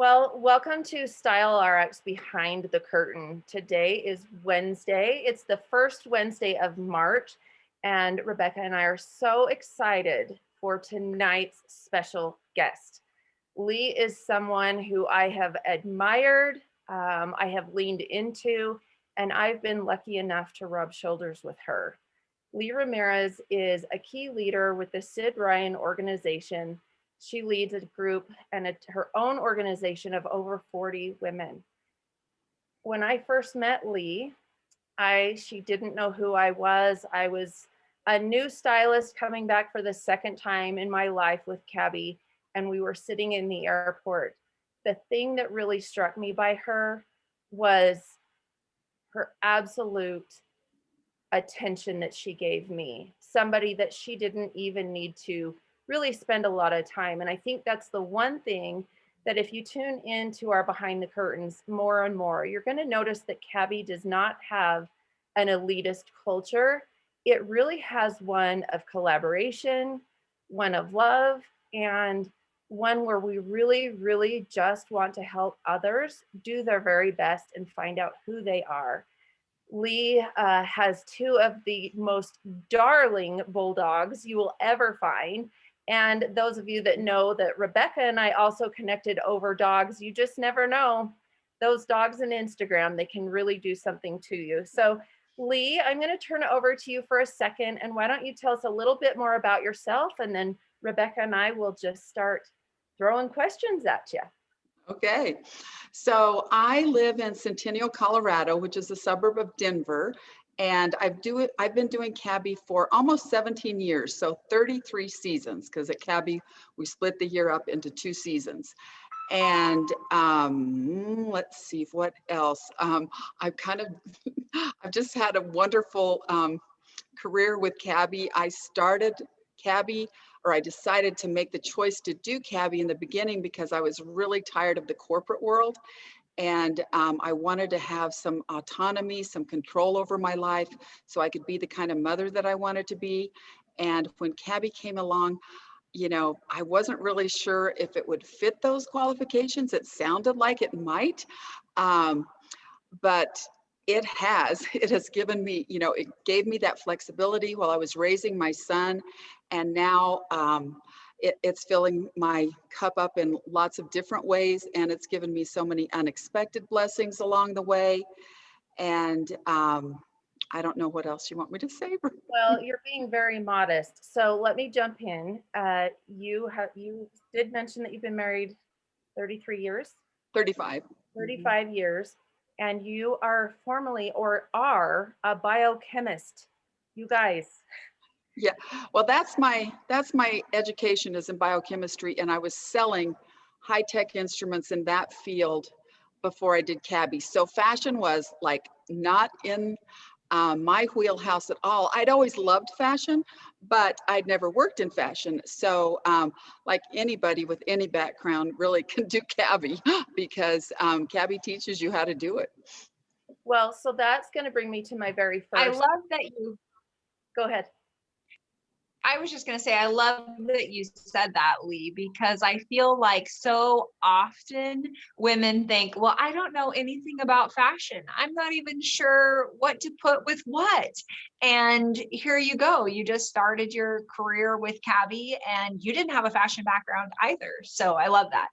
Well, welcome to Style RX Behind the Curtain. Today is Wednesday. It's the first Wednesday of March, and Rebecca and I are so excited for tonight's special guest. Lee is someone who I have admired, I have leaned into, and I've been lucky enough to rub shoulders with her. Lee Ramirez is a key leader with the Syd Ryan Organization. She leads a group and her own organization of over 40 women. When I first met Lee, she didn't know who I was. I was a new stylist coming back for the second time in my life with Cabbie, and we were sitting in the airport. The thing that really struck me by her was her absolute attention that she gave me, somebody that she didn't even need to really spend a lot of time. And I think that's the one thing that if you tune into our behind the curtains more and more, you're going to notice that Cabbie does not have an elitist culture. It really has one of collaboration, one of love, and one where we really, really just want to help others do their very best and find out who they are. Lee has two of the most darling bulldogs you will ever find. And those of you that know that Rebecca and I also connected over dogs, you just never know. Those dogs on Instagram, they can really do something to you. So Lee, I'm going to turn it over to you for a second. And why don't you tell us a little bit more about yourself? And then Rebecca and I will just start throwing questions at you. Okay, so I live in Centennial, Colorado, which is a suburb of Denver, and I've been doing Cabbie for almost 17 years, so 33 seasons, because at Cabbie we split the year up into 2 seasons. And let's see what else. I've just had a wonderful career with Cabbie. I started Cabbie, or I decided to make the choice to do Cabbie in the beginning because I was really tired of the corporate world. And I wanted to have some autonomy, some control over my life so I could be the kind of mother that I wanted to be. And when Cabbie came along, I wasn't really sure if it would fit those qualifications. It sounded like it might, but it has given me, it gave me that flexibility while I was raising my son. And now it's filling my cup up in lots of different ways. And it's given me so many unexpected blessings along the way. And I don't know what else you want me to say. Well, you're being very modest. So let me jump in. You did mention that you've been married 33 years. 35. 35 years. And you are formally or are a biochemist. You guys. Yeah, well, that's my education is in biochemistry, and I was selling high-tech instruments in that field before I did Cabbie. So fashion was like not in my wheelhouse at all. I'd always loved fashion, but I'd never worked in fashion. So like anybody with any background really can do Cabbie because Cabbie teaches you how to do it. Well, so that's going to bring me to my very first. I love that you. Go ahead. I was just going to say, I love that you said that, Lee, because I feel like so often women think, well, I don't know anything about fashion. I'm not even sure what to put with what. And here you go. You just started your career with Cabbie and you didn't have a fashion background either. So I love that.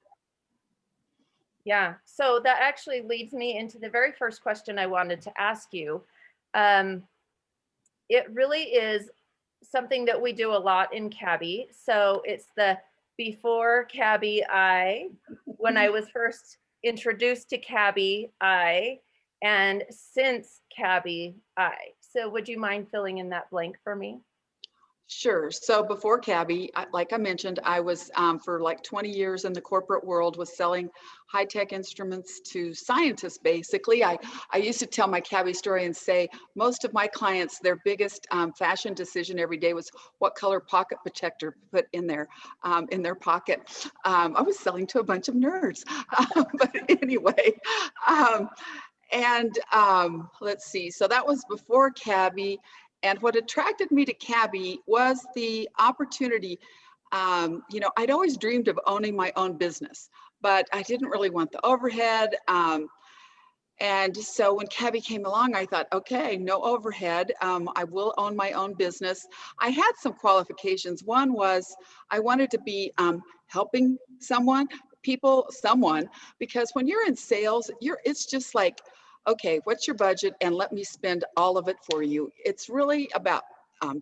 Yeah. So that actually leads me into the very first question I wanted to ask you. It really is something that we do a lot in Cabbie. So it's the before Cabbie when I was first introduced to Cabbie and since Cabbie So would you mind filling in that blank for me? Sure. So before Cabbie, like I mentioned, I was for like 20 years in the corporate world was selling high-tech instruments to scientists, basically. I used to tell my Cabbie story and say most of my clients, their biggest fashion decision every day was what color pocket protector to put in their pocket. I was selling to a bunch of nerds. But anyway, let's see. So that was before Cabbie. And what attracted me to Cabbie was the opportunity. I'd always dreamed of owning my own business, but I didn't really want the overhead. And so when Cabbie came along, I thought, okay, no overhead. I will own my own business. I had some qualifications. One was I wanted to be helping someone, because when you're in sales, it's just like, okay, what's your budget? And let me spend all of it for you. It's really about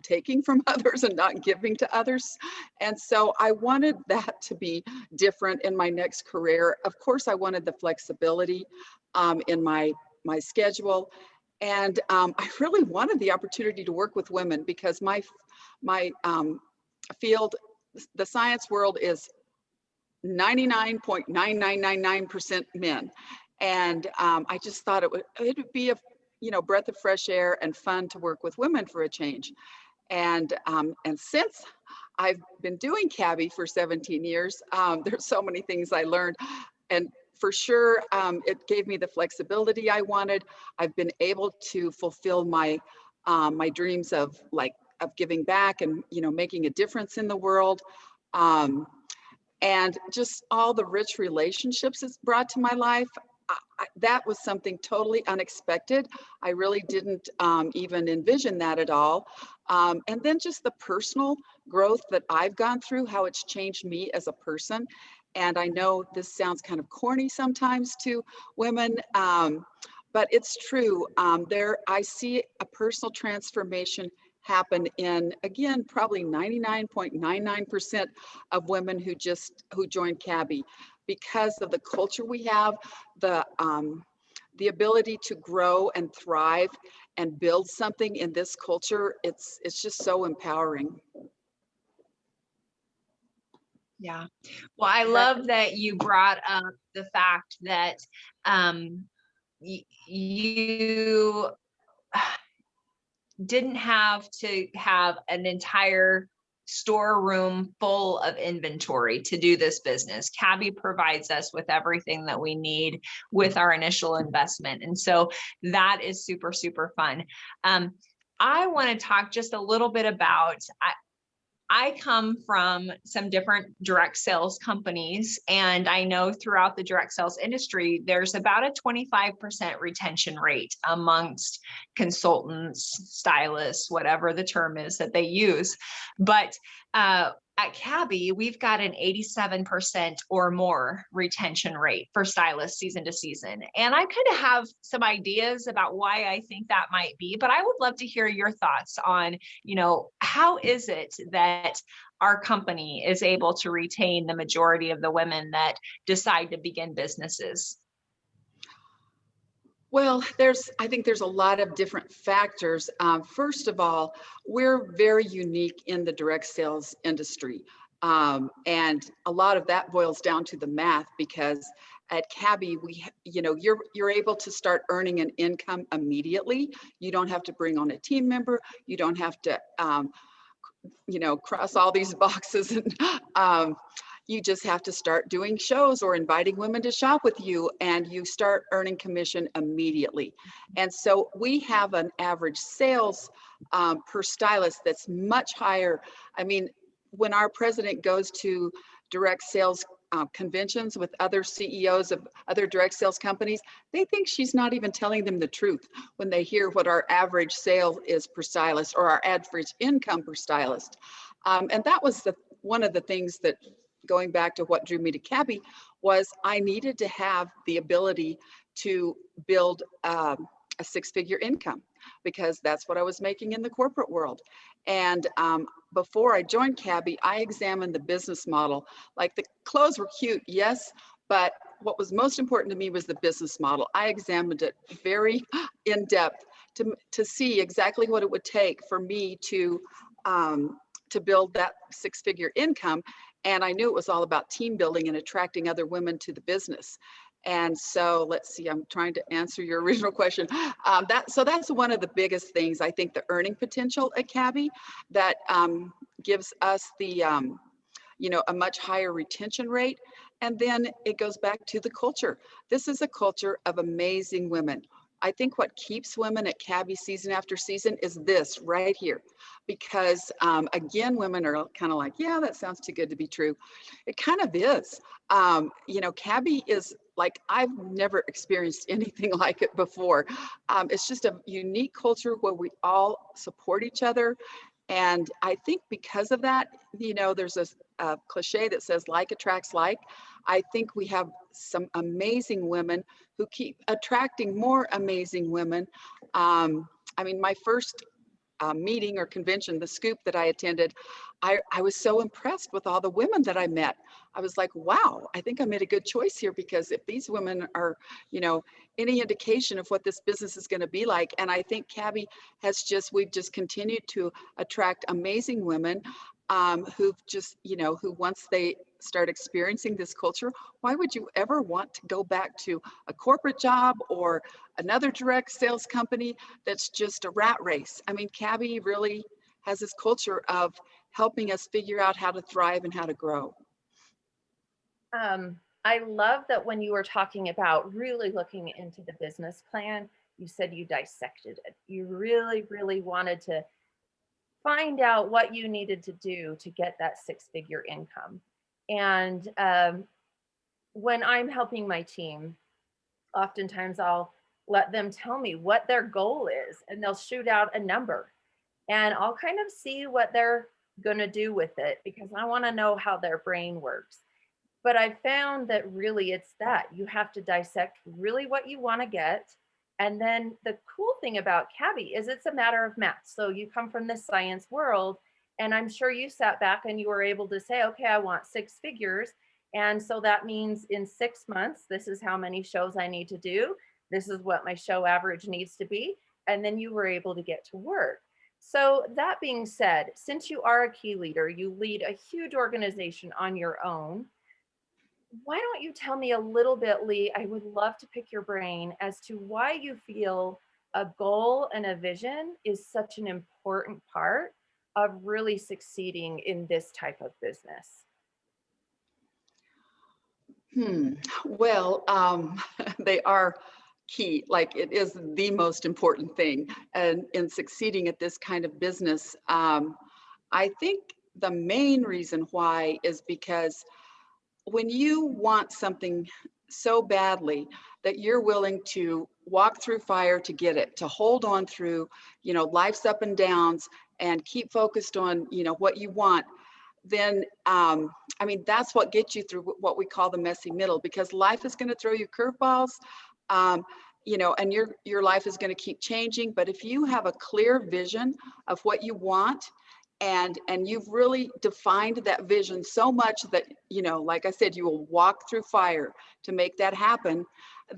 taking from others and not giving to others. And so I wanted that to be different in my next career. Of course, I wanted the flexibility in my schedule. And I really wanted the opportunity to work with women because my field, the science world, is 99.9999% men. And I just thought it would be a breath of fresh air and fun to work with women for a change. And since I've been doing Cabbie for 17 years, there's so many things I learned. And for sure, it gave me the flexibility I wanted. I've been able to fulfill my my dreams of giving back and making a difference in the world. And just all the rich relationships it's brought to my life. That was something totally unexpected. I really didn't even envision that at all. And then just the personal growth that I've gone through, how it's changed me as a person. And I know this sounds kind of corny sometimes to women, but it's true. I see a personal transformation happen in, again, probably 99.99% of women who join Cabbie, because of the culture we have, the ability to grow and thrive and build something in this culture. It's just so empowering. Yeah. Well, I love that you brought up the fact that you didn't have to have an entire storeroom full of inventory to do this business. Cabbie provides us with everything that we need with our initial investment. And so that is super, super fun. I want to talk just a little bit about, I come from some different direct sales companies, and I know throughout the direct sales industry, there's about a 25% retention rate amongst consultants, stylists, whatever the term is that they use. But at Cabbie, we've got an 87% or more retention rate for stylists season to season. And I kind of have some ideas about why I think that might be, but I would love to hear your thoughts on, how is it that our company is able to retain the majority of the women that decide to begin businesses? Well, I think there's a lot of different factors. First of all, we're very unique in the direct sales industry. And a lot of that boils down to the math, because at Cabbie, you're able to start earning an income immediately. You don't have to bring on a team member. You don't have to, cross all these boxes, and you just have to start doing shows or inviting women to shop with you, and you start earning commission immediately. And so we have an average sales per stylist that's much higher. I mean, when our president goes to direct sales conventions with other CEOs of other direct sales companies, they think she's not even telling them the truth when they hear what our average sale is per stylist, or our average income per stylist. And that was one of the things that, going back to what drew me to Cabbie, was I needed to have the ability to build a six-figure income, because that's what I was making in the corporate world. And before I joined Cabbie, I examined the business model. Like, the clothes were cute, yes, but what was most important to me was the business model. I examined it very in depth to see exactly what it would take for me to build that six-figure income. And I knew it was all about team building and attracting other women to the business. And so let's see, I'm trying to answer your original question. So that's one of the biggest things, I think, the earning potential at Cabbie that gives us the, a much higher retention rate. And then it goes back to the culture. This is a culture of amazing women. I think what keeps women at Cabbie season after season is this right here. Because again, women are kind of like, yeah, that sounds too good to be true. It kind of is. You know, Cabbie is like, I've never experienced anything like it before. It's just a unique culture where we all support each other. And I think because of that, you know, there's a cliche that says like attracts like. I think we have some amazing women who keep attracting more amazing women. I mean, my first meeting or convention, the Scoop that I attended, I was so impressed with all the women that I met. I was like, wow, I think I made a good choice here, because if these women are, you know, any indication of what this business is going to be like, and I think Cabbie we've just continued to attract amazing women who've just, you know, who once they start experiencing this culture, why would you ever want to go back to a corporate job or another direct sales company that's just a rat race? I mean, Cabbie really has this culture of helping us figure out how to thrive and how to grow. I love that when you were talking about really looking into the business plan, you said you dissected it. You really, really wanted to find out what you needed to do to get that six-figure income. And when I'm helping my team, oftentimes I'll let them tell me what their goal is, and they'll shoot out a number. And I'll kind of see what they're going to do with it, because I want to know how their brain works. But I found that really it's that you have to dissect really what you want to get. And then the cool thing about Cabbie is it's a matter of math. So you come from the science world, and I'm sure you sat back and you were able to say, okay, I want six figures. And so that means in 6 months, this is how many shows I need to do. This is what my show average needs to be. And then you were able to get to work. So that being said, since you are a key leader, you lead a huge organization on your own. Why don't you tell me a little bit, Lee? I would love to pick your brain as to why you feel a goal and a vision is such an important part of really succeeding in this type of business. Well, they are key. Like, it is the most important thing, and in succeeding at this kind of business. I think the main reason why is because when you want something so badly that you're willing to walk through fire to get it, to hold on through, you know, life's up and downs, and keep focused on, you know, what you want, then I mean, that's what gets you through what we call the messy middle, because life is going to throw you curveballs, you know, and your life is going to keep changing. But if you have a clear vision of what you want, and you've really defined that vision so much that, you know, like I said, you will walk through fire to make that happen,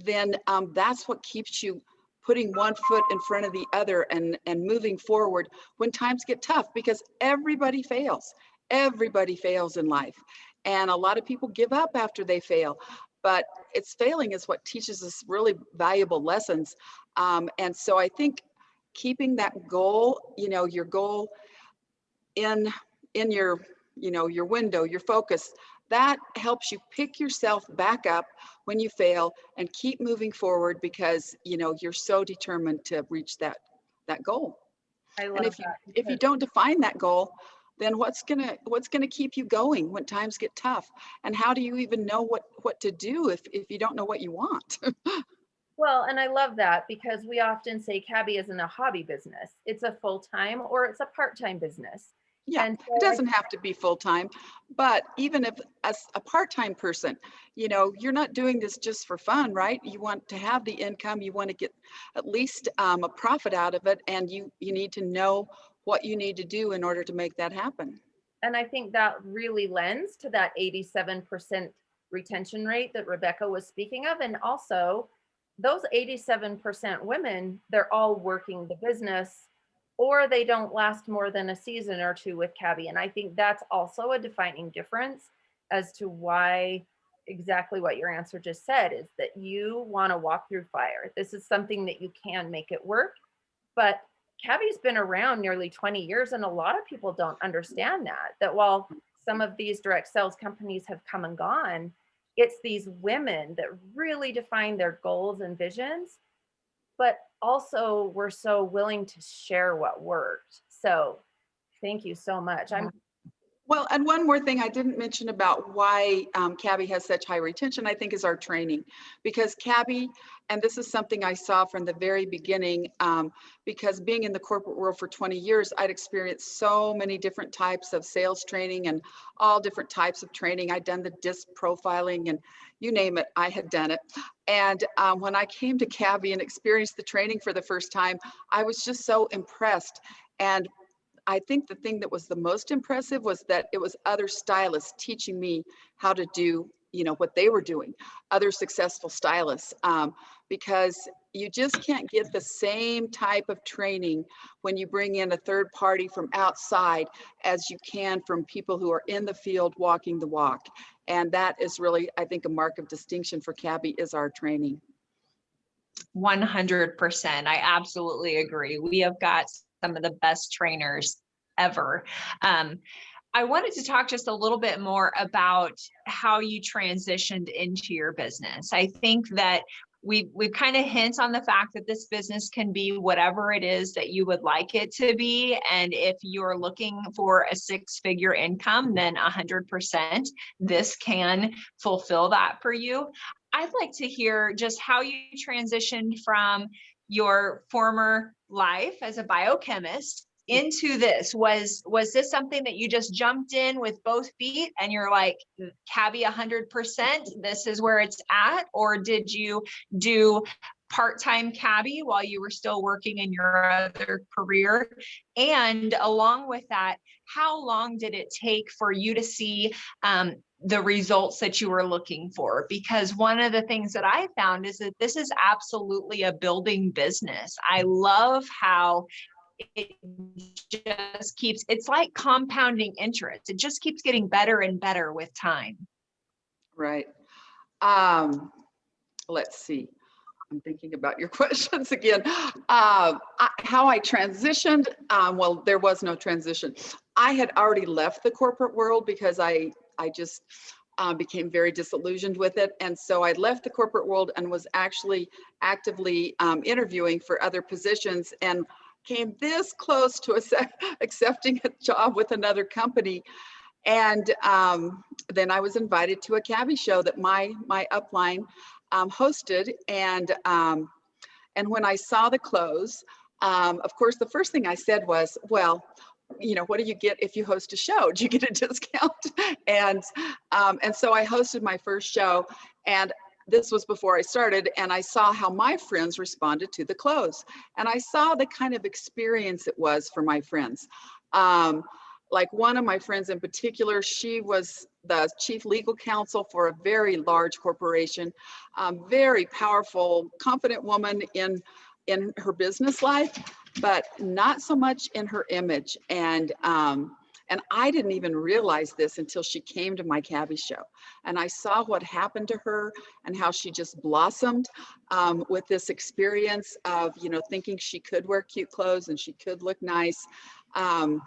then that's what keeps you putting one foot in front of the other, and moving forward when times get tough, because everybody fails in life, and a lot of people give up after they fail. But it's failing is what teaches us really valuable lessons. And so I think keeping that goal, you know, your goal in your, you know, your window, your focus, that helps you pick yourself back up when you fail and keep moving forward, because, you know, you're so determined to reach that goal. I And love that if you because don't define that goal, then what's gonna keep you going when times get tough? And how do you even know what to do if you don't know what you want? well, and I love that because we often say Cabbie isn't a hobby business. It's a full-time or it's a part-time business. Yeah, And it so I doesn't have to be full time, but even if as a part-time person, you know, you're not doing this just for fun, right? You want to have the income, you want to get at least a profit out of it, and you need to know what you need to do in order to make that happen. and I think that really lends to that 87% retention rate that Rebecca was speaking of. And also, those 87% women, they're all working the business, or they don't last more than a season or two with Cabbie. And I think that's also a defining difference as to why exactly what your answer just said is that you want to walk through fire. This is something that you can make it work. But Cabbie's been around nearly 20 years, and a lot of people don't understand that while some of these direct sales companies have come and gone, it's these women that really define their goals and visions. but also were so willing to share what worked. So thank you so much. Well, and one more thing I didn't mention about why Cabbie has such high retention, I think, is our training. Because Cabbie, and this is something I saw from the very beginning, because being in the corporate world for 20 years, I'd experienced so many different types of sales training and all different types of training. I'd done the DISC profiling and you name it, I had done it. And when I came to Cabbie and experienced the training for the first time, I was just so impressed. And I think the thing that was the most impressive was that it was other stylists teaching me how to do, what they were doing, other successful stylists, because you just can't get the same type of training when you bring in a third party from outside as you can from people who are in the field walking the walk. And that is really, I think, a mark of distinction for Cabbie is our training. 100%. I absolutely agree. We have got some of the best trainers ever. I wanted to talk just a little bit more about how you transitioned into your business. I think that we've kind of hint on the fact that this business can be whatever it is that you would like it to be. And if you're looking for a 6-figure income, then 100% this can fulfill that for you. I'd like to hear just how you transitioned from your former life as a biochemist into this. Was this something that you just jumped in with both feet and you're like, Cabbie 100%, this is where it's at? Or did you do part-time Cabbie while you were still working in your other career? And along with that, how long did it take for you to see the results that you were looking for? Because one of the things that I found is that this is absolutely a building business. I love how it just keeps, it's like compounding interest. It just keeps getting better and better with time. Right. Let's see. I'm thinking about your questions again. How I transitioned, well, there was no transition. I had already left the corporate world because I just became very disillusioned with it. And so I left the corporate world and was actually actively interviewing for other positions and came this close to accepting a job with another company. And then I was invited to a Cabbie show that my upline hosted. And when I saw the clothes, of course, the first thing I said was, well, what do you get if you host a show? Do you get a discount? And so I hosted my first show, and this was before I started, and I saw how my friends responded to the clothes. And I saw the kind of experience it was for my friends. Like one of my friends in particular, she was the chief legal counsel for a very large corporation, very powerful, confident woman in her business life, but not so much in her image. And I didn't even realize this until she came to my Cabbie show. And I saw what happened to her and how she just blossomed with this experience of, thinking she could wear cute clothes and she could look nice. And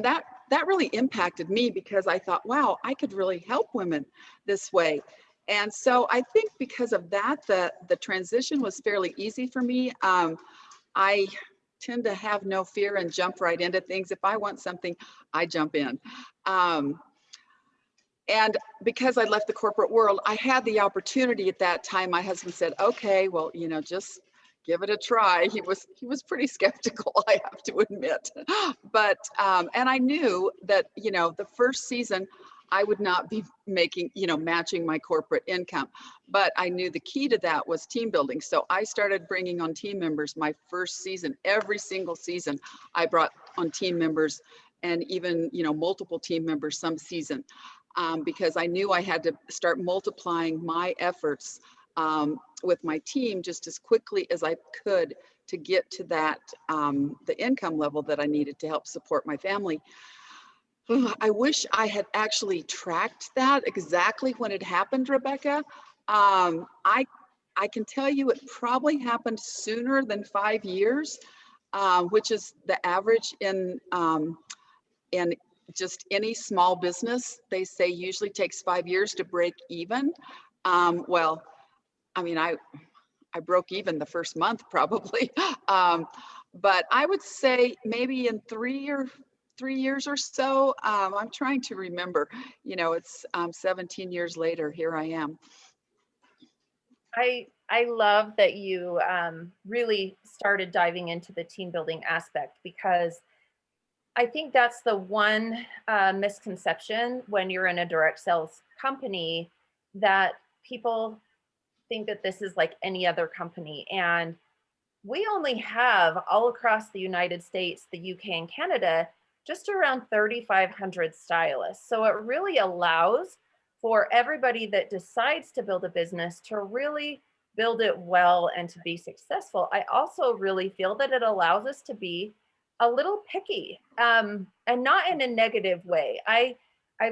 that really impacted me because I thought, wow, I could really help women this way. And so I think because of that, the transition was fairly easy for me. I tend to have no fear and jump right into things. If I want something, I jump in. And because I left the corporate world, I had the opportunity at that time. My husband said, okay, well, just give it a try. He was pretty skeptical, I have to admit. But, and I knew that, the first season, I would not be making, matching my corporate income. But I knew the key to that was team building. So I started bringing on team members my first season. Every single season, I brought on team members, and even, multiple team members some season, because I knew I had to start multiplying my efforts with my team just as quickly as I could to get to that, the income level that I needed to help support my family. I wish I had actually tracked that exactly when it happened, Rebecca. I can tell you it probably happened sooner than 5 years, which is the average in just any small business. They say usually takes 5 years to break even. Well, I mean, I I broke even the first month probably. But I would say maybe in 3 years or so, I'm trying to remember, it's 17 years later, here I am. I love that you really started diving into the team building aspect, because I think that's the one misconception when you're in a direct sales company, that people think that this is like any other company. And we only have, all across the United States, the UK, and Canada, just around 3,500 stylists. So it really allows for everybody that decides to build a business to really build it well and to be successful. I also really feel that it allows us to be a little picky, and not in a negative way. I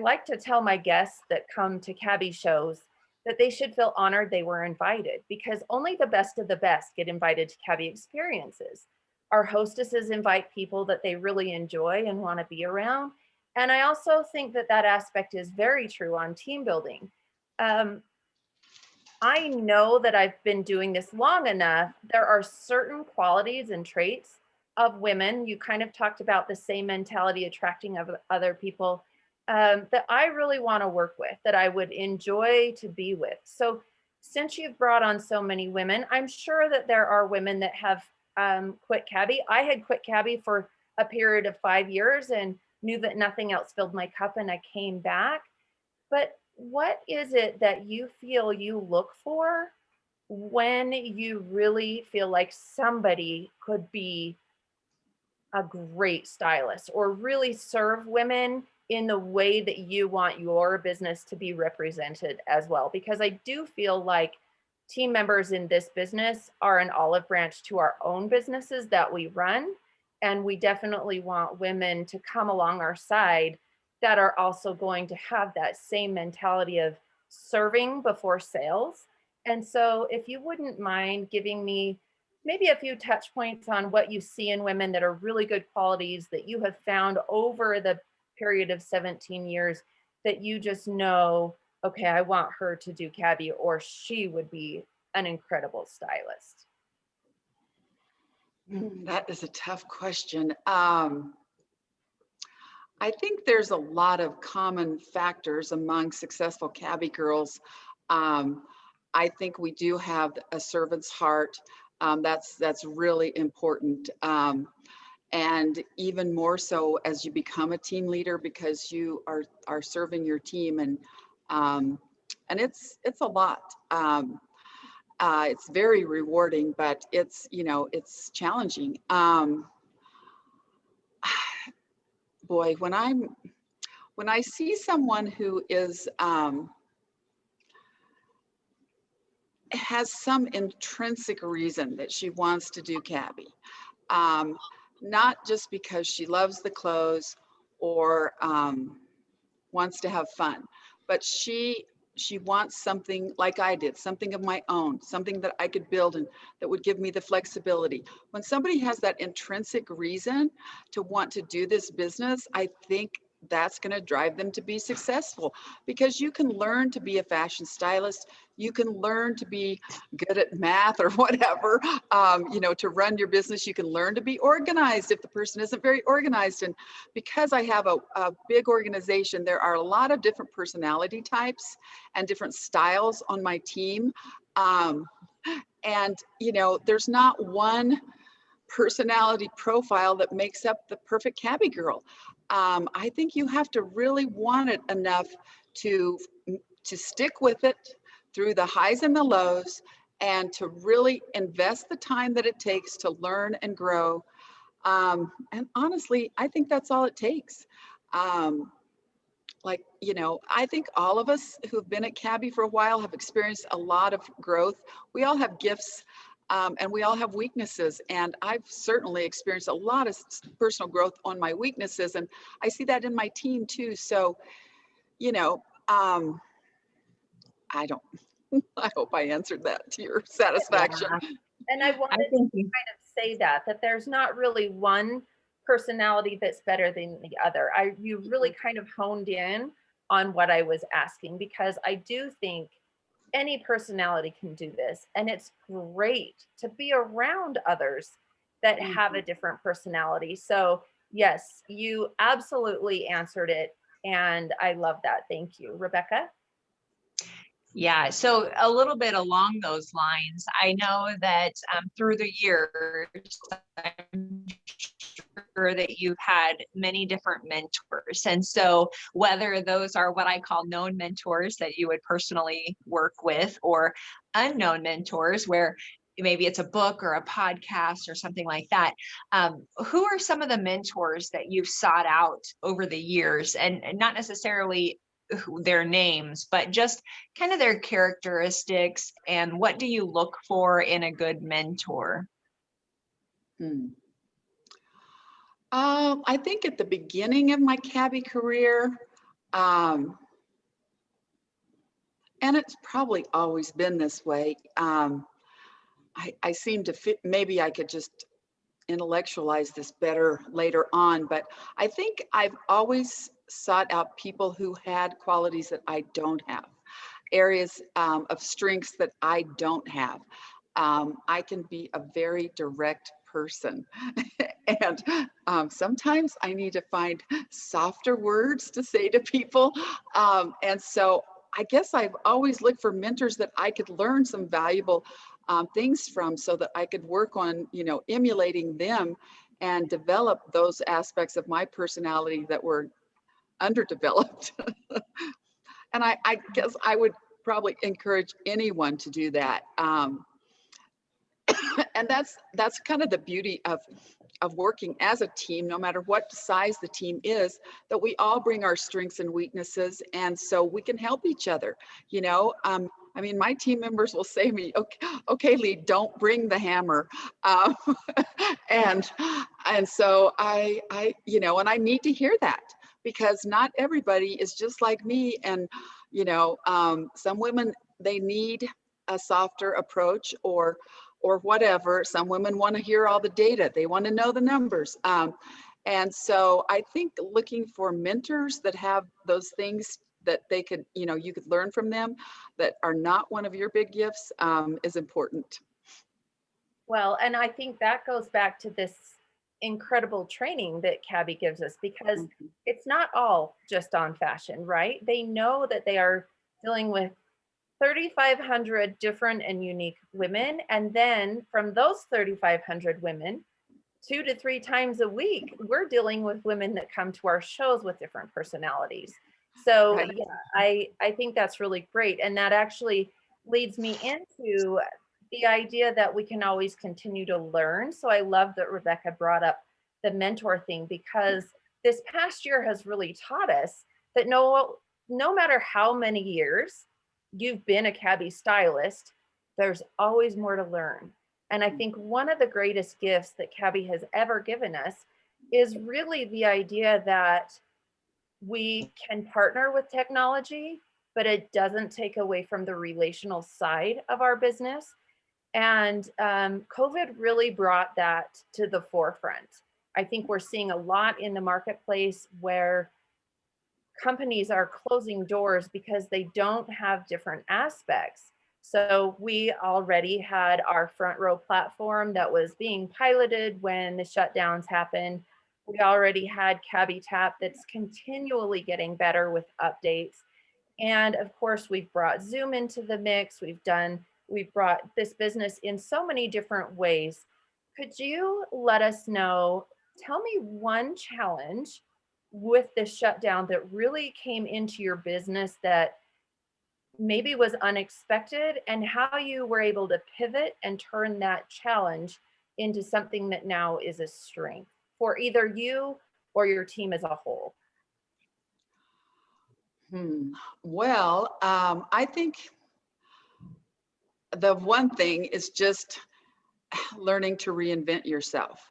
like to tell my guests that come to Cabbie shows that they should feel honored they were invited, because only the best of the best get invited to Cabbie experiences. Our hostesses invite people that they really enjoy and want to be around. And I also think that that aspect is very true on team building. I know that I've been doing this long enough. There are certain qualities and traits of women. You kind of talked about the same mentality attracting of other people, that I really want to work with, that I would enjoy to be with. So since you've brought on so many women, I'm sure that there are women that have quit Cabbie. I had quit Cabbie for a period of 5 years and knew that nothing else filled my cup, and I came back. But what is it that you feel you look for when you really feel like somebody could be a great stylist or really serve women in the way that you want your business to be represented as well? Because I do feel like team members in this business are an olive branch to our own businesses that we run. And we definitely want women to come along our side that are also going to have that same mentality of serving before sales. And so if you wouldn't mind giving me maybe a few touch points on what you see in women that are really good qualities that you have found over the period of 17 years, that you just know, okay, I want her to do Cabbie, or she would be an incredible stylist. That is a tough question. I think there's a lot of common factors among successful Cabbie girls. I think we do have a servant's heart. That's really important. And even more so as you become a team leader, because you are serving your team, and it's a lot. It's very rewarding, but it's challenging. Boy, when I see someone who is has some intrinsic reason that she wants to do Cabbie, not just because she loves the clothes or wants to have fun, but she wants something like I did, something of my own, something that I could build and that would give me the flexibility. When somebody has that intrinsic reason to want to do this business, I think that's going to drive them to be successful, because you can learn to be a fashion stylist. You can learn to be good at math or whatever, to run your business. You can learn to be organized if the person isn't very organized. And because I have a big organization, there are a lot of different personality types and different styles on my team. And there's not one personality profile that makes up the perfect Cabbie girl. I think you have to really want it enough to stick with it through the highs and the lows, and to really invest the time that it takes to learn and grow. And honestly, I think that's all it takes. I think all of us who've been at Cabbie for a while have experienced a lot of growth. We all have gifts. And we all have weaknesses, and I've certainly experienced a lot of personal growth on my weaknesses, and I see that in my team too. So, I don't. I hope I answered that to your satisfaction. Yeah. And I wanted to kind of say that there's not really one personality that's better than the other. You really kind of honed in on what I was asking, because I do think any personality can do this. And it's great to be around others that have a different personality. So, yes, you absolutely answered it. And I love that. Thank you. Rebecca? Yeah, so a little bit along those lines, I know that through the years, I'm sure that you've had many different mentors. And so whether those are what I call known mentors that you would personally work with, or unknown mentors where maybe it's a book or a podcast or something like that, who are some of the mentors that you've sought out over the years, and not necessarily their names, but just kind of their characteristics, and what do you look for in a good mentor? I think at the beginning of my cabbie career, and it's probably always been this way, I seem to fit, maybe I could just intellectualize this better later on, but I think I've always sought out people who had qualities that I don't have, areas of strengths that I don't have. I can be a very direct person. And sometimes I need to find softer words to say to people. And so I guess I've always looked for mentors that I could learn some valuable things from, so that I could work on, emulating them and develop those aspects of my personality that were underdeveloped. And I guess I would probably encourage anyone to do that. And that's kind of the beauty of working as a team, no matter what size the team is, that we all bring our strengths and weaknesses, and so we can help each other. I mean, my team members will say to me, okay, Lee, don't bring the hammer. And so I, and I need to hear that, because not everybody is just like me. And, some women, they need a softer approach, or whatever. Some women want to hear all the data. They want to know the numbers. And so I think looking for mentors that have those things that they could, you could learn from them, that are not one of your big gifts, is important. Well, and I think that goes back to this incredible training that Cabbie gives us, because it's not all just on fashion, right? They know that they are dealing with 3,500 different and unique women. And then from those 3,500 women, 2 to 3 times a week, we're dealing with women that come to our shows with different personalities. So Right. yeah, I think that's really great. And that actually leads me into the idea that we can always continue to learn. So I love that Rebecca brought up the mentor thing, because this past year has really taught us that no matter how many years you've been a cabbie stylist, there's always more to learn. And I think one of the greatest gifts that Cabbie has ever given us is really the idea that we can partner with technology, but it doesn't take away from the relational side of our business. And COVID really brought that to the forefront. I think we're seeing a lot in the marketplace where companies are closing doors because they don't have different aspects. So we already had our front row platform that was being piloted when the shutdowns happened. We already had Cabbie Tap that's continually getting better with updates. And of course, we've brought Zoom into the mix. We've brought this business in so many different ways. Could you let us know, tell me one challenge with this shutdown that really came into your business that maybe was unexpected, and how you were able to pivot and turn that challenge into something that now is a strength for either you or your team as a whole? Well, I think the one thing is just learning to reinvent yourself.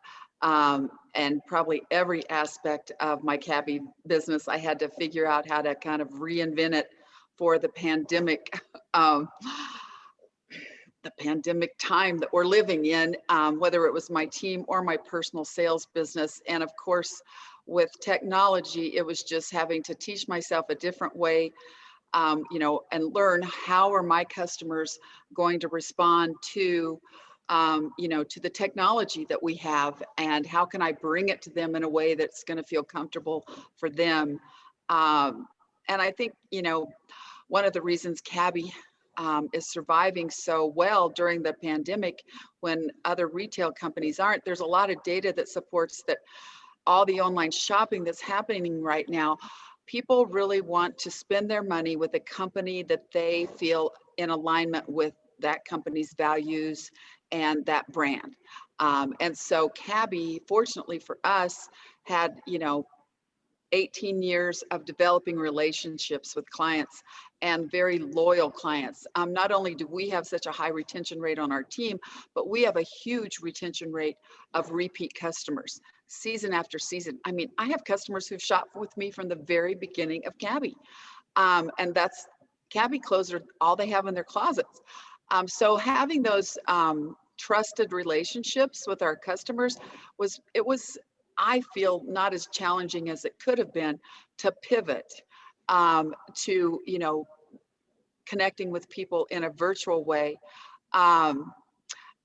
And probably every aspect of my cabbie business, I had to figure out how to kind of reinvent it for the pandemic, time that we're living in, whether it was my team or my personal sales business. And of course, with technology, it was just having to teach myself a different way you know, and learn how are my customers going to respond to, you know, to the technology that we have, and how can I bring it to them in a way that's going to feel comfortable for them. And I think, you know, one of the reasons Cabbie is surviving so well during the pandemic when other retail companies aren't, there's a lot of data that supports that all the online shopping that's happening right now, people really want to spend their money with a company that they feel in alignment with that company's values and that brand. And so Cabbie, fortunately for us, had, you know, 18 years of developing relationships with clients and very loyal clients. Not only do we have such a high retention rate on our team, but we have a huge retention rate of repeat customers, season after season. I mean, I have customers who've shopped with me from the very beginning of Cabbie. And that's Cabbie clothes are all they have in their closets. So having those trusted relationships with our customers was I feel not as challenging as it could have been to pivot to, you know, connecting with people in a virtual way.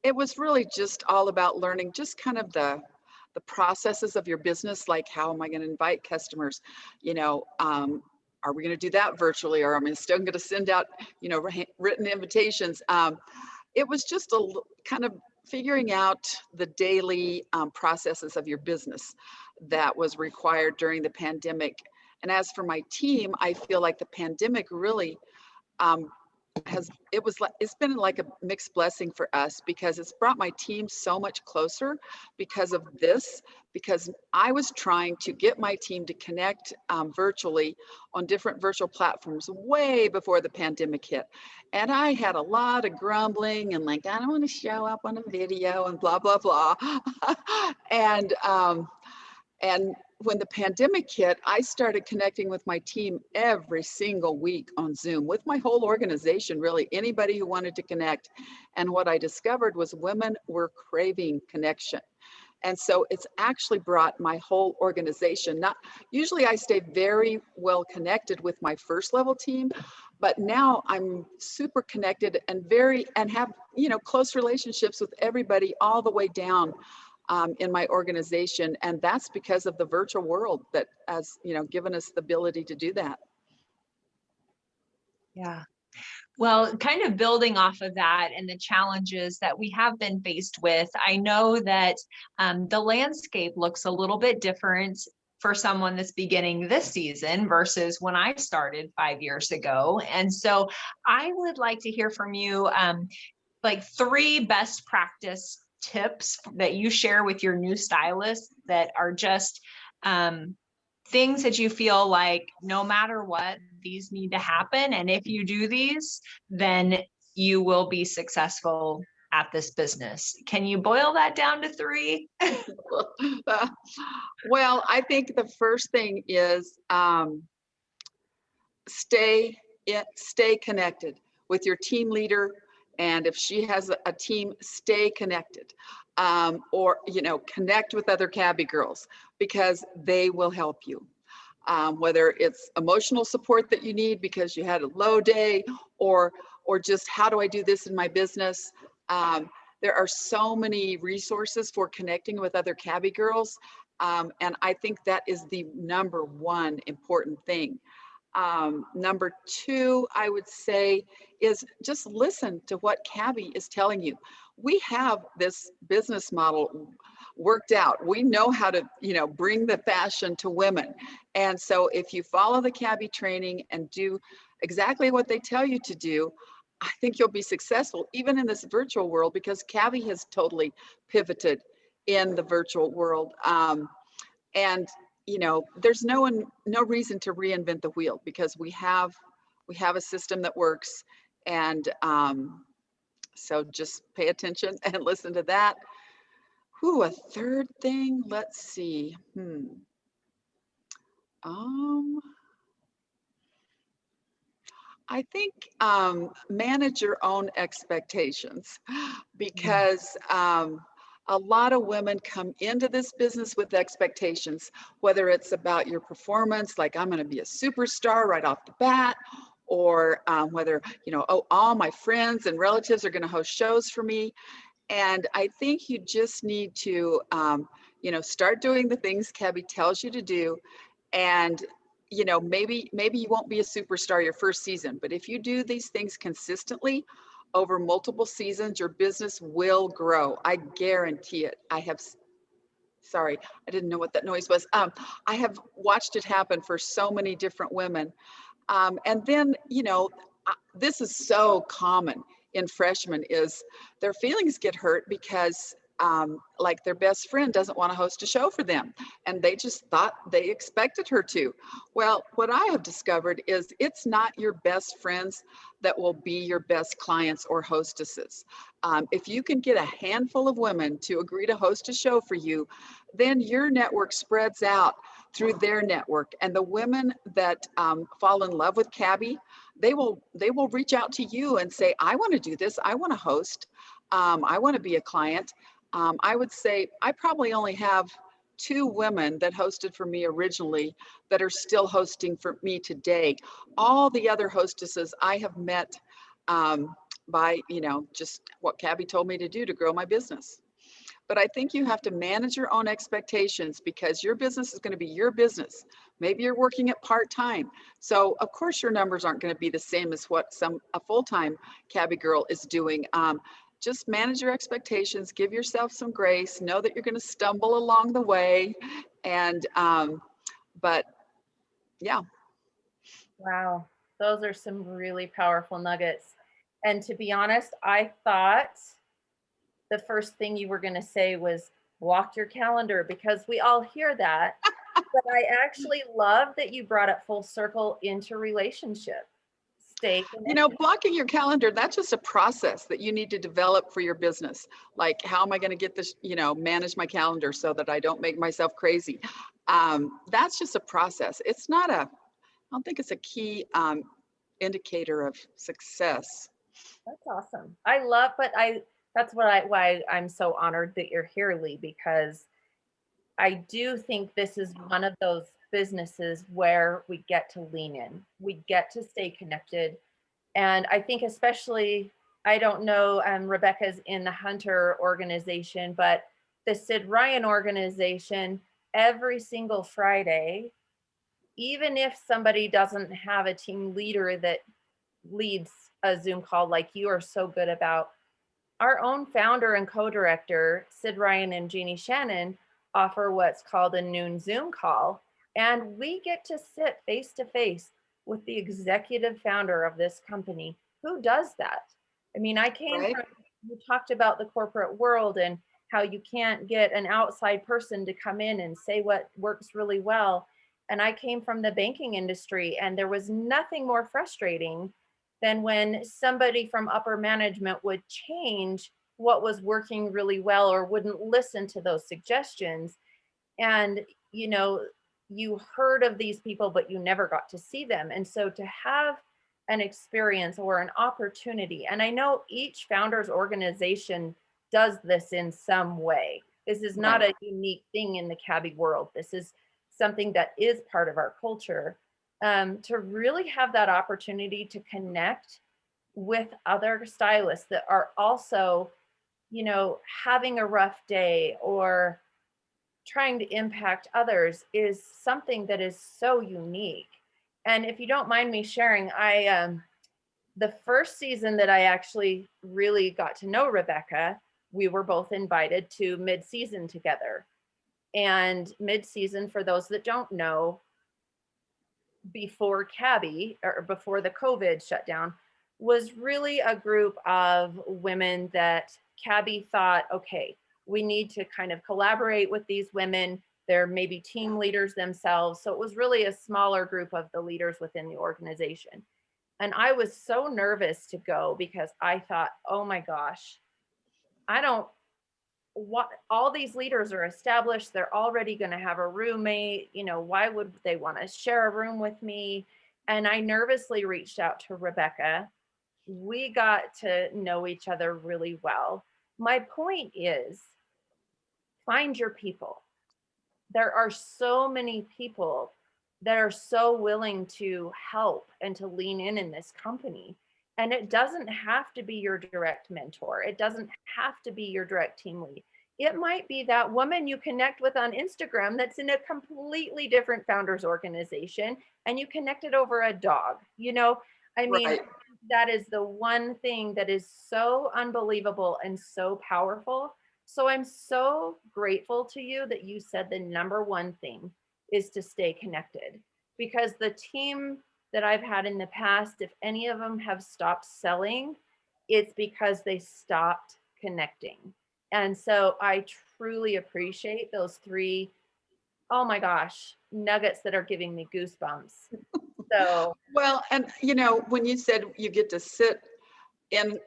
It was really just all about learning just kind of the processes of your business, like how am I going to invite customers, you know, are we going to do that virtually, or am I still going to send out, you know, written invitations? It was just kind of figuring out the daily processes of your business that was required during the pandemic. And as for my team, I feel like the pandemic really it's been like a mixed blessing for us, because it's brought my team so much closer because of this, because I was trying to get my team to connect virtually on different virtual platforms way before the pandemic hit. And I had a lot of grumbling and like, I don't want to show up on a video and blah, blah, blah. And when the pandemic hit, I started connecting with my team every single week on Zoom with my whole organization, really anybody who wanted to connect. And what I discovered was women were craving connection. And so it's actually brought my whole organization. Not usually I stay very well connected with my first level team, but now I'm super connected and have, you know, close relationships with everybody all the way down in my organization. And that's because of the virtual world that has, you know, given us the ability to do that. Yeah. Well, kind of building off of that and the challenges that we have been faced with, I know that the landscape looks a little bit different for someone that's beginning this season versus when I started 5 years ago. And so I would like to hear from you, like 3 best practice tips that you share with your new stylists that are just things that you feel like no matter what, these need to happen. And if you do these, then you will be successful at this business. Can you boil that down to 3? Well, I think the first thing is stay connected with your team leader. And if she has a team, stay connected, or, you know, connect with other Cabbie girls, because they will help you. Whether it's emotional support that you need because you had a low day, or just how do I do this in my business? There are so many resources for connecting with other Cabbie girls. And I think that is the number one important thing. Number 2, I would say, is just listen to what Cabbie is telling you. We have this business model worked out. We know how to, you know, bring the fashion to women. And so if you follow the Cabbie training and do exactly what they tell you to do, I think you'll be successful even in this virtual world, because Cabbie has totally pivoted in the virtual world. And you know, there's no reason to reinvent the wheel, because we have a system that works. And so just pay attention and listen to that. A third thing, let's see. I think manage your own expectations, because a lot of women come into this business with expectations, whether it's about your performance, like I'm going to be a superstar right off the bat, or whether, oh, all my friends and relatives are going to host shows for me. And I think you just need to, start doing the things Cabbie tells you to do. And, maybe you won't be a superstar your first season, but if you do these things consistently over multiple seasons, your business will grow. I guarantee it. Sorry, I didn't know what that noise was. I have watched it happen for so many different women. And then, this is so common in freshmen is their feelings get hurt because like their best friend doesn't want to host a show for them. And they just thought they expected her to. Well, what I have discovered is it's not your best friends that will be your best clients or hostesses. If you can get a handful of women to agree to host a show for you, then your network spreads out through their network. And the women that fall in love with Cabbie, they will reach out to you and say, I want to do this. I want to host. I want to be a client. I would say I probably only have 2 women that hosted for me originally that are still hosting for me today. All the other hostesses I have met by, just what Cabbie told me to do to grow my business. But I think you have to manage your own expectations because your business is going to be your business. Maybe you're working at part-time. So of course your numbers aren't going to be the same as what a full-time Cabbie girl is doing. Just manage your expectations, give yourself some grace, know that you're going to stumble along the way. And, but yeah. Wow, those are some really powerful nuggets. And to be honest, I thought the first thing you were going to say was block your calendar because we all hear that. But I actually love that you brought it full circle into relationship. Stay connected. Blocking your calendar, that's just a process that you need to develop for your business. Like, how am I going to get this, manage my calendar so that I don't make myself crazy? That's just a process. I don't think it's a key indicator of success. That's awesome. That's why I'm so honored that you're here, Lee, because I do think this is one of those businesses where we get to lean in. We get to stay connected. And I think especially, I don't know, Rebecca's in the Hunter organization, but the Syd Ryan organization, every single Friday, even if somebody doesn't have a team leader that leads a Zoom call like you are so good about, our own founder and co-director, Syd Ryan and Jeannie Shannon, offer what's called a noon Zoom call. And we get to sit face to face with the executive founder of this company. Who does that? I mean, you talked about the corporate world and how you can't get an outside person to come in and say what works really well. And I came from the banking industry, and there was nothing more frustrating than when somebody from upper management would change what was working really well or wouldn't listen to those suggestions. And, you heard of these people, but you never got to see them. And so to have an experience or an opportunity, and I know each founder's organization does this in some way. This is not a unique thing in the Cabbie world. This is something that is part of our culture. To really have that opportunity to connect with other stylists that are also, having a rough day or trying to impact others is something that is so unique. And if you don't mind me sharing, the first season that I actually really got to know Rebecca, we were both invited to mid-season together. And mid-season, for those that don't know, before Cabbie or before the COVID shutdown, was really a group of women that Cabbie thought, okay, we need to kind of collaborate with these women. They're maybe team leaders themselves. So it was really a smaller group of the leaders within the organization. And I was so nervous to go because I thought, oh my gosh, all these leaders are established. They're already going to have a roommate. Why would they want to share a room with me? And I nervously reached out to Rebecca. We got to know each other really well. My point is, find your people. There are so many people that are so willing to help and to lean in this company. And it doesn't have to be your direct mentor. It doesn't have to be your direct team lead. It might be that woman you connect with on Instagram that's in a completely different founders organization and you connected over a dog. I mean, Right. that is the one thing that is so unbelievable and so powerful. So I'm so grateful to you that you said the number one thing is to stay connected, because the team that I've had in the past, if any of them have stopped selling, it's because they stopped connecting. And so I truly appreciate those three, oh my gosh, nuggets that are giving me goosebumps. So, Well, and when you said you get to sit in,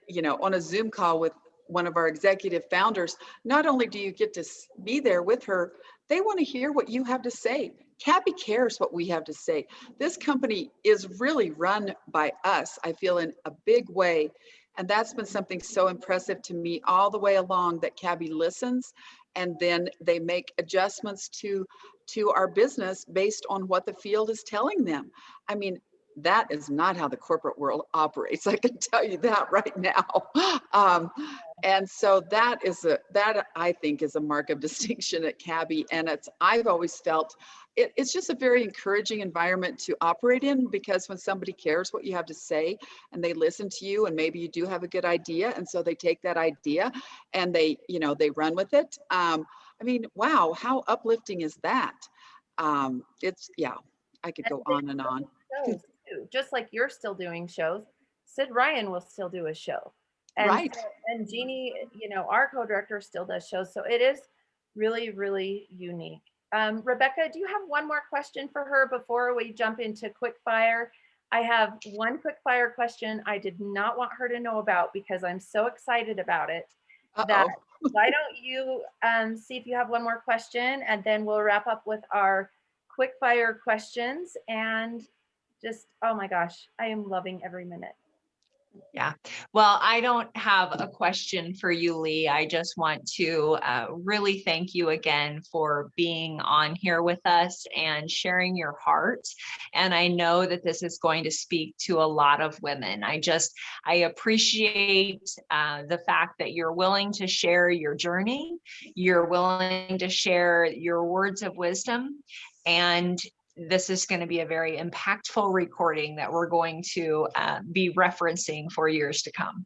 on a Zoom call with one of our executive founders, not only do you get to be there with her, they want to hear what you have to say. Cabbie cares what we have to say. This company is really run by us, I feel, in a big way. And that's been something so impressive to me all the way along, that Cabbie listens and then they make adjustments to our business based on what the field is telling them. I mean, that is not how the corporate world operates. I can tell you that right now. And so that I think is a mark of distinction at Cabbie. And I've always felt it's just a very encouraging environment to operate in, because when somebody cares what you have to say and they listen to you, and maybe you do have a good idea, and so they take that idea and they run with it. I mean, wow, how uplifting is that? I could go on and on. shows too, just like you're still doing shows, Syd Ryan will still do a show. And Right. and Jeannie, our co-director, still does shows. So it is really, really unique. Rebecca, do you have one more question for her before we jump into quick fire? I have one quick fire question I did not want her to know about because I'm so excited about it. That why don't you see if you have one more question, and then we'll wrap up with our quick fire questions. And just, oh my gosh, I am loving every minute. Yeah. Well, I don't have a question for you, Lee. I just want to really thank you again for being on here with us and sharing your heart. And I know that this is going to speak to a lot of women. I appreciate the fact that you're willing to share your journey. You're willing to share your words of wisdom. And this is going to be a very impactful recording that we're going to be referencing for years to come.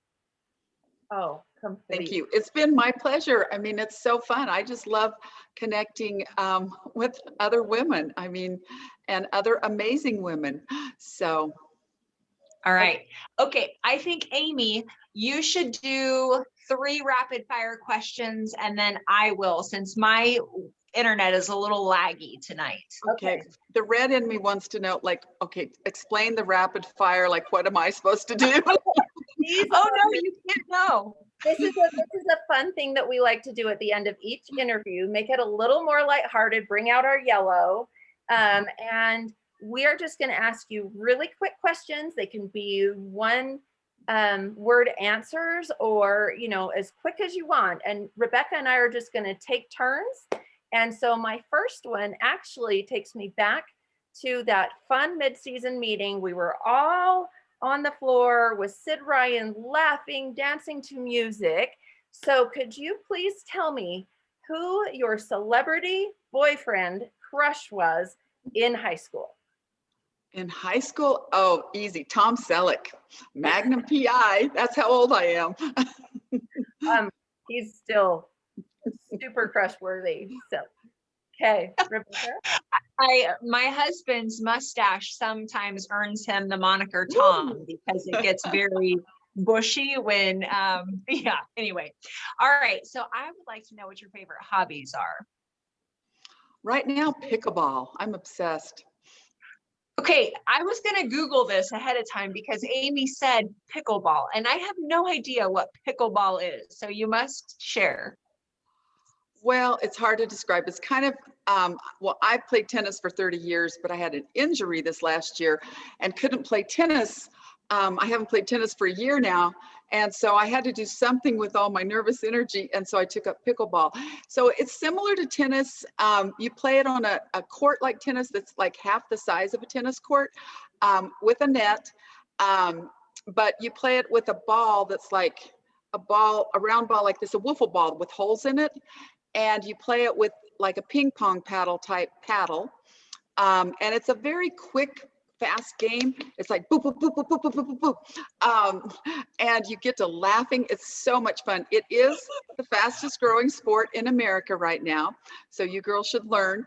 Oh, completely. Thank you. It's been my pleasure. I mean, it's so fun. I just love connecting with other women. I mean, and other amazing women. So. All right. Okay. I think, Amy, you should do 3 rapid fire questions, and then I will, since my internet is a little laggy tonight. Okay. The red in me wants to know, okay, explain the rapid fire. Like, what am I supposed to do? Oh no, you can't know. This is a fun thing that we like to do at the end of each interview. Make it a little more lighthearted. Bring out our yellow, and we are just going to ask you really quick questions. They can be one word answers, or as quick as you want. And Rebecca and I are just going to take turns. And so my first one actually takes me back to that fun mid-season meeting. We were all on the floor with Syd Ryan laughing, dancing to music. So could you please tell me who your celebrity boyfriend crush was in high school? In high school? Oh, easy. Tom Selleck, Magnum PI. That's how old I am. He's still super crush worthy. So, okay, Rebecca. My husband's mustache sometimes earns him the moniker Tom because it gets very bushy when, anyway. All right. So I would like to know what your favorite hobbies are. Right now, pickleball. I'm obsessed. Okay, I was going to Google this ahead of time because Amy said pickleball, and I have no idea what pickleball is. So you must share. Well, it's hard to describe. It's kind of, I played tennis for 30 years, but I had an injury this last year and couldn't play tennis. I haven't played tennis for a year now. And so I had to do something with all my nervous energy. And so I took up pickleball. So it's similar to tennis. You play it on a court like tennis that's like half the size of a tennis court with a net. But you play it with a ball that's like a round ball like this, a wiffle ball with holes in it. And you play it with like a ping pong type paddle. And it's a very quick, fast game. It's like boop, boop, boop, boop, boop, boop, boop, boop, boop. And you get to laughing. It's so much fun. It is the fastest growing sport in America right now. So you girls should learn.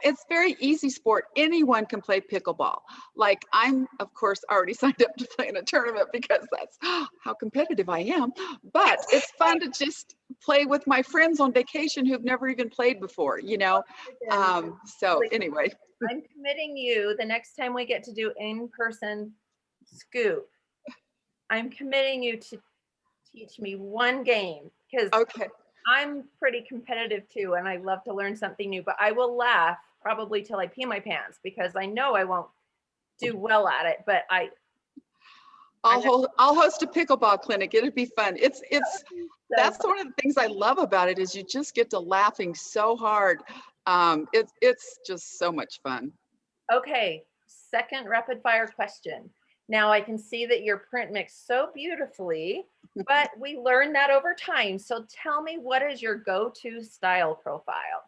It's very easy sport. Anyone can play pickleball. Like I'm, of course, already signed up to play in a tournament because that's how competitive I am. But it's fun to just play with my friends on vacation who've never even played before, you know? So anyway. I'm committing you the next time we get to do in-person scoop. I'm committing you to teach me one game because okay. I'm pretty competitive too, and I love to learn something new, but I will laugh probably till I pee my pants because I know I won't do well at it, but I'll host a pickleball clinic. It'll be fun. That's one of the things I love about it is you just get to laughing so hard. It's just so much fun. Okay, second rapid fire question. Now I can see that your print mixed so beautifully, but we learned that over time. So tell me, what is your go-to style profile?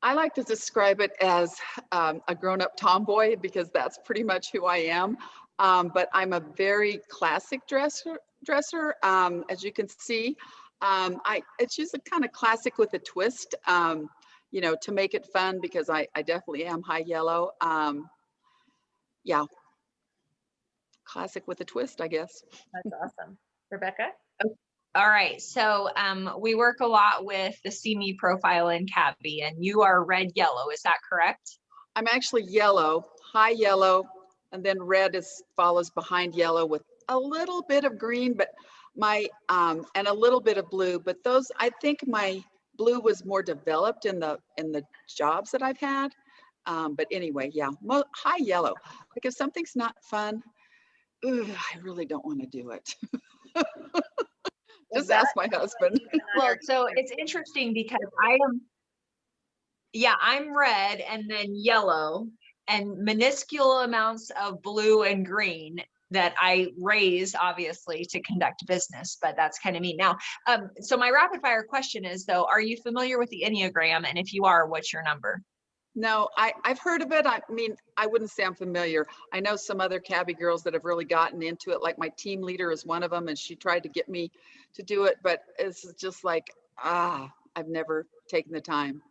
I like to describe it as a grown-up tomboy because that's pretty much who I am. But I'm a very classic dresser, as you can see. It's just a kind of classic with a twist, you know, to make it fun because I definitely am high yellow. Yeah, classic with a twist, I guess. That's awesome. Rebecca? All right, so we work a lot with the See Me profile in Cabbie, and you are red yellow, is that correct? I'm actually yellow, high yellow, and then red follows behind yellow with a little bit of green, but and a little bit of blue. But those, I think my blue was more developed in the jobs that I've had. But anyway, yeah, high yellow. Like if something's not fun, I really don't want to do it. Just ask my husband. Well, so it's interesting because I'm red and then yellow and minuscule amounts of blue and green that I raise obviously to conduct business, but that's kind of me now. So my rapid fire question is though, are you familiar with the Enneagram? And if you are, what's your number? No, I've heard of it. I mean, I wouldn't say I'm familiar. I know some other Cabbie girls that have really gotten into it. Like my team leader is one of them, and she tried to get me to do it, but it's just like, I've never taken the time.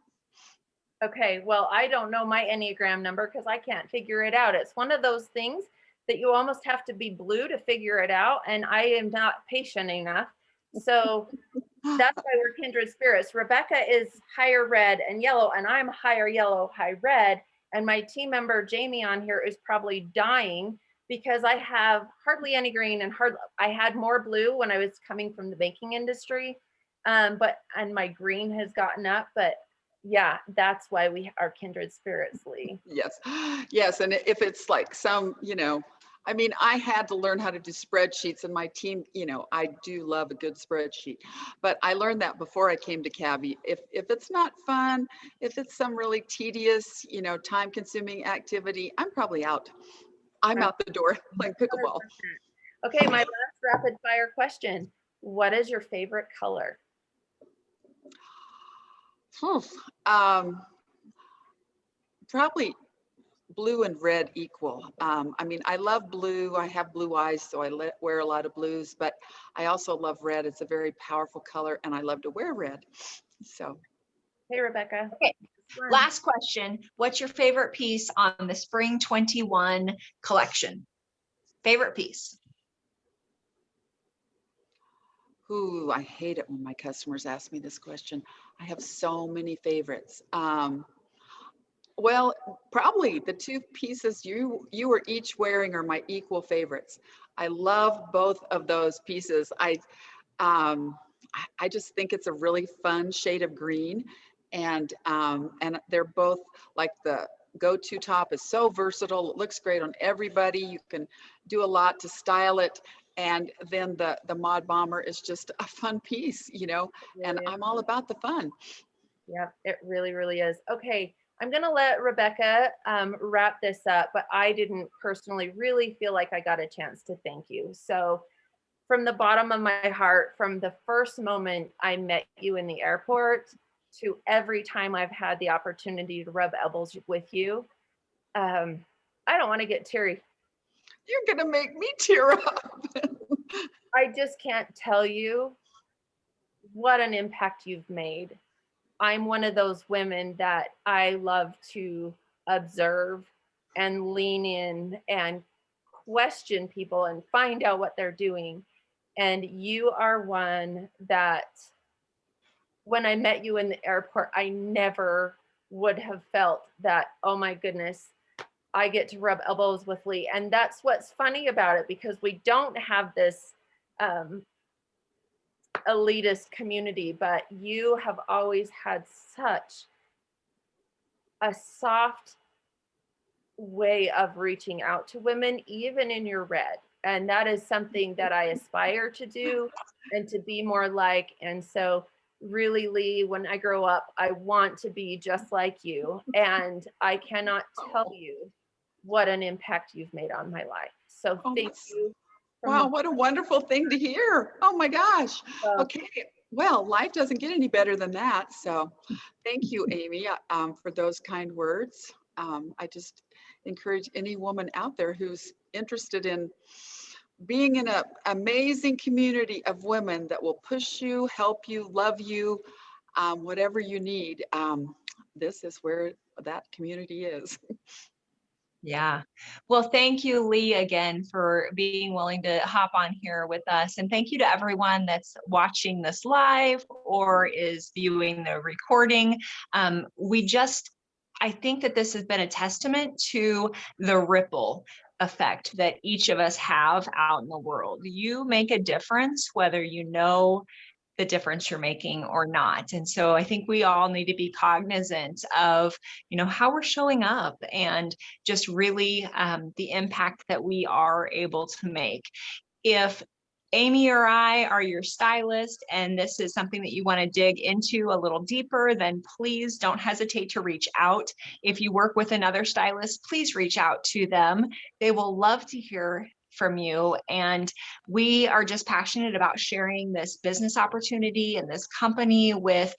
Okay, well, I don't know my Enneagram number because I can't figure it out. It's one of those things that you almost have to be blue to figure it out, and I am not patient enough. So that's why we're kindred spirits. Rebecca is higher red and yellow, and I'm higher yellow, high red. And my team member, Jamie, on here is probably dying because I have hardly any green and I had more blue when I was coming from the baking industry. And my green has gotten up, but yeah, that's why we are kindred spirits, Lee. Yes. Yes. And if it's like some, you know, I mean, I had to learn how to do spreadsheets, and my team, you know, I do love a good spreadsheet, but I learned that before I came to Cabbie. If it's not fun, if it's some really tedious, you know, time consuming activity, I'm probably out. I'm out the door playing pickleball. Okay. My last rapid fire question. What is your favorite color? Probably blue and red equal. I mean, I love blue. I have blue eyes, so I wear a lot of blues, but I also love red. It's a very powerful color, and I love to wear red. So. Hey, Rebecca. Okay. Last question. What's your favorite piece on the Spring 21 collection? Favorite piece? Ooh, I hate it when my customers ask me this question. I have so many favorites. Well, probably the two pieces you were each wearing are my equal favorites. I love both of those pieces. I just think it's a really fun shade of green, and they're both like the go-to top is so versatile. It looks great on everybody. You can do a lot to style it, And then the Mod Bomber is just a fun piece, you know, and Really is. I'm all about the fun. Yeah, it really, really is. Okay, I'm gonna let Rebecca wrap this up, but I didn't personally really feel like I got a chance to thank you. So from the bottom of my heart, from the first moment I met you in the airport to every time I've had the opportunity to rub elbows with you, I don't want to get teary. You're gonna make me tear up. I just can't tell you what an impact you've made. I'm one of those women that I love to observe and lean in and question people and find out what they're doing. And you are one that, when I met you in the airport, I never would have felt that, oh my goodness, I get to rub elbows with Lee. And that's what's funny about it, because we don't have this elitist community, but you have always had such a soft way of reaching out to women, even in your red. And that is something that I aspire to do and to be more like. And so, really, Lee, when I grow up, I want to be just like you. And I cannot tell you what an impact you've made on my life. So, Oh, thank you. wow, what a wonderful thing to hear. Oh my gosh. Okay, well, life doesn't get any better than that. So thank you, Amy, for those kind words. I just encourage any woman out there who's interested in being in an amazing community of women that will push you, help you, love you, whatever you need. This is where that community is. Yeah. Well, thank you, Lee, again, for being willing to hop on here with us. And thank you to everyone that's watching this live or is viewing the recording. I think that this has been a testament to the ripple effect that each of us have out in the world. You make a difference, whether you know the difference you're making or not. And so I think we all need to be cognizant of, how we're showing up and just really the impact that we are able to make. If Amy or I are your stylist and this is something that you want to dig into a little deeper, then please don't hesitate to reach out. If you work with another stylist, please reach out to them. They will love to hear from you. And we are just passionate about sharing this business opportunity and this company with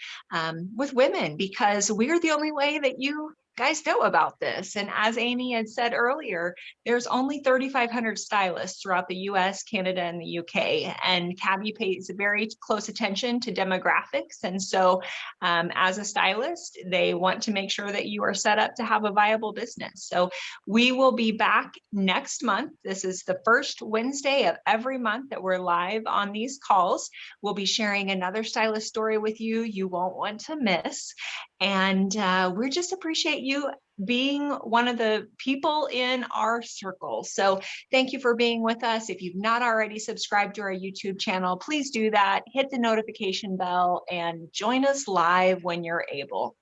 women, because we're the only way that you guys know about this. And as Amy had said earlier, there's only 3,500 stylists throughout the US, Canada, and the UK. And Cabbie pays very close attention to demographics. And so as a stylist, they want to make sure that you are set up to have a viable business. So we will be back next month. This is the first Wednesday of every month that we're live on these calls. We'll be sharing another stylist story with you you won't want to miss. And we just appreciate you being one of the people in our circle. So thank you for being with us. If you've not already subscribed to our YouTube channel, please do that. Hit the notification bell and join us live when you're able.